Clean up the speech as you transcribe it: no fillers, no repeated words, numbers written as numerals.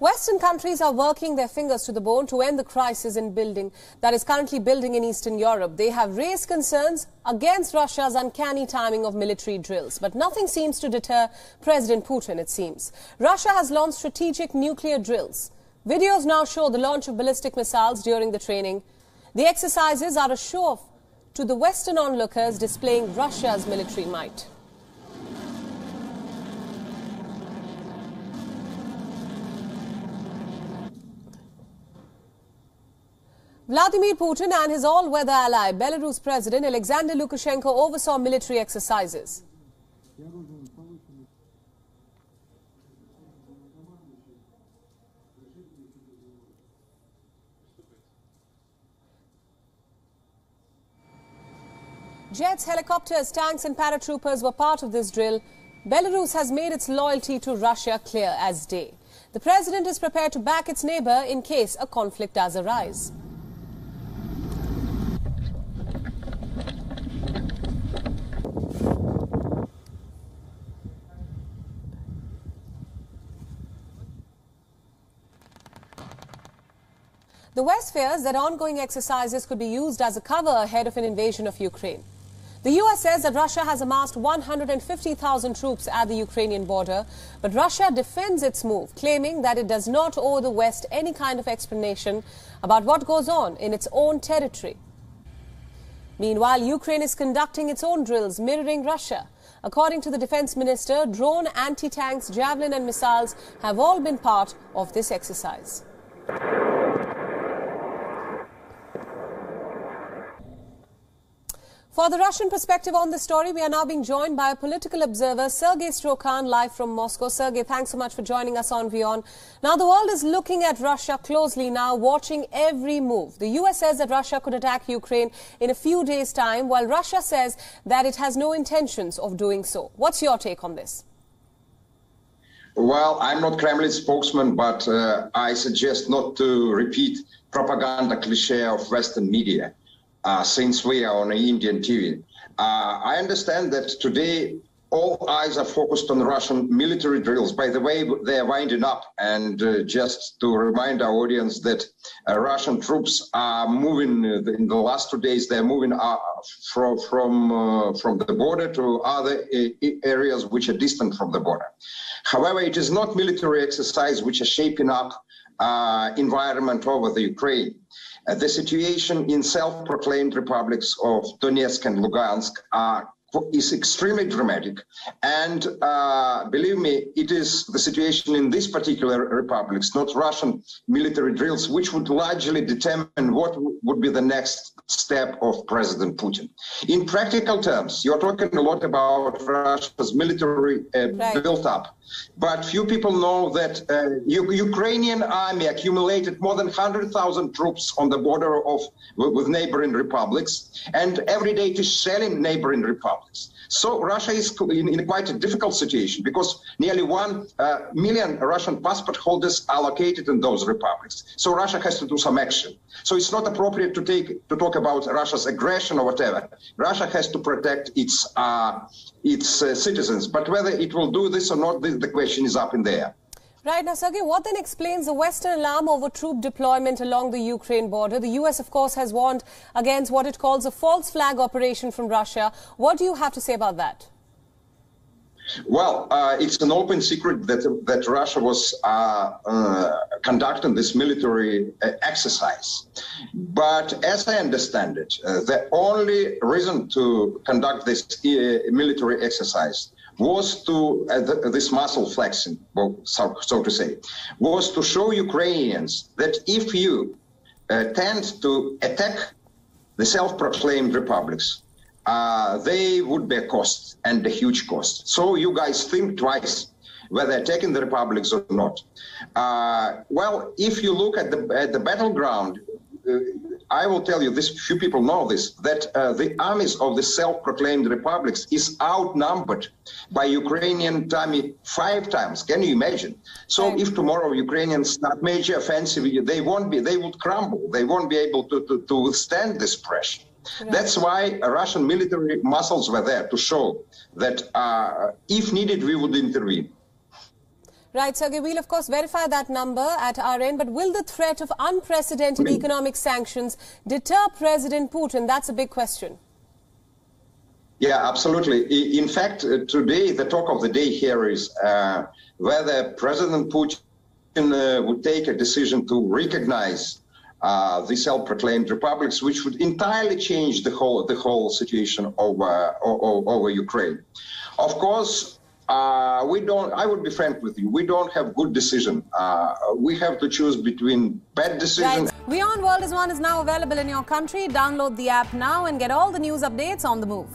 Western countries are working their fingers to the bone to end the crisis that is currently building in Eastern Europe. They have raised concerns against Russia's uncanny timing of military drills. But nothing seems to deter President Putin, it seems. Russia has launched strategic nuclear drills. Videos now show the launch of ballistic missiles during the training. The exercises are a show-off to the Western onlookers, displaying Russia's military might. Vladimir Putin and his all-weather ally, Belarus President Alexander Lukashenko, oversaw military exercises. Jets, helicopters, tanks and paratroopers were part of this drill. Belarus has made its loyalty to Russia clear as day. The president is prepared to back its neighbor in case a conflict does arise. The West fears that ongoing exercises could be used as a cover ahead of an invasion of Ukraine. The US says that Russia has amassed 150,000 troops at the Ukrainian border, but Russia defends its move, claiming that it does not owe the West any kind of explanation about what goes on in its own territory. Meanwhile, Ukraine is conducting its own drills mirroring Russia. According to the defense minister, drone, anti-tanks, javelin and missiles have all been part of this exercise. For the Russian perspective on this story, we are now being joined by a political observer, Sergei Strokhan, live from Moscow. Sergei, thanks so much for joining us on WION. Now, the world is looking at Russia closely now, watching every move. The US says that Russia could attack Ukraine in a few days' time, while Russia says that it has no intentions of doing so. What's your take on this? Well, I'm not Kremlin spokesman, but I suggest not to repeat propaganda cliché of Western media. Since we are on Indian TV. I understand that today all eyes are focused on Russian military drills. By the way, they are winding up. And just to remind our audience that Russian troops are moving, in the last 2 days, they're moving from the border to other areas which are distant from the border. However, it is not military exercise which are shaping up environment over the Ukraine. The situation in self-proclaimed republics of Donetsk and Lugansk is extremely dramatic. And believe me, it is the situation in these particular republics, not Russian military drills, which would largely determine what would be the next step of President Putin. In practical terms, you're talking a lot about Russia's military built-up. But few people know that Ukrainian army accumulated more than 100,000 troops on the border with neighboring republics, and every day it is shelling neighboring republics. So Russia is in quite a difficult situation because nearly 1 million Russian passport holders are located in those republics. So Russia has to do some action. So it's not appropriate to talk about Russia's aggression or whatever. Russia has to protect its citizens. But whether it will do this or not, the question is up in the air. Right. Now, Sergei, what then explains the Western alarm over troop deployment along the Ukraine border? The US, of course, has warned against what it calls a false flag operation from Russia. What do you have to say about that? Well, it's an open secret that Russia was conducting this military exercise. But as I understand it, the only reason to conduct this military exercise was to, this muscle flexing, so to say, was to show Ukrainians that if you tend to attack the self-proclaimed republics, they would be a cost, and a huge cost. So you guys think twice whether attacking the republics or not. Well, if you look at the battleground, I will tell you this, few people know this, that the armies of the self-proclaimed republics is outnumbered by Ukrainian army 5 times. Can you imagine? So if tomorrow Ukrainians start major offensive, they would crumble. They won't be able to withstand this pressure. Right. That's why Russian military muscles were there to show that if needed, we would intervene. Right, Sergey, we'll of course verify that number at our end, but will the threat of unprecedented economic sanctions deter President Putin? That's a big question. Yeah, absolutely. In fact, today the talk of the day here is whether President Putin would take a decision to recognize the self-proclaimed republics, which would entirely change the whole situation over Ukraine. Of course, I would be frank with you, we don't have good decision. We have to choose between bad decisions. Right. WION World is now available in your country. Download the app now and get all the news updates on the move.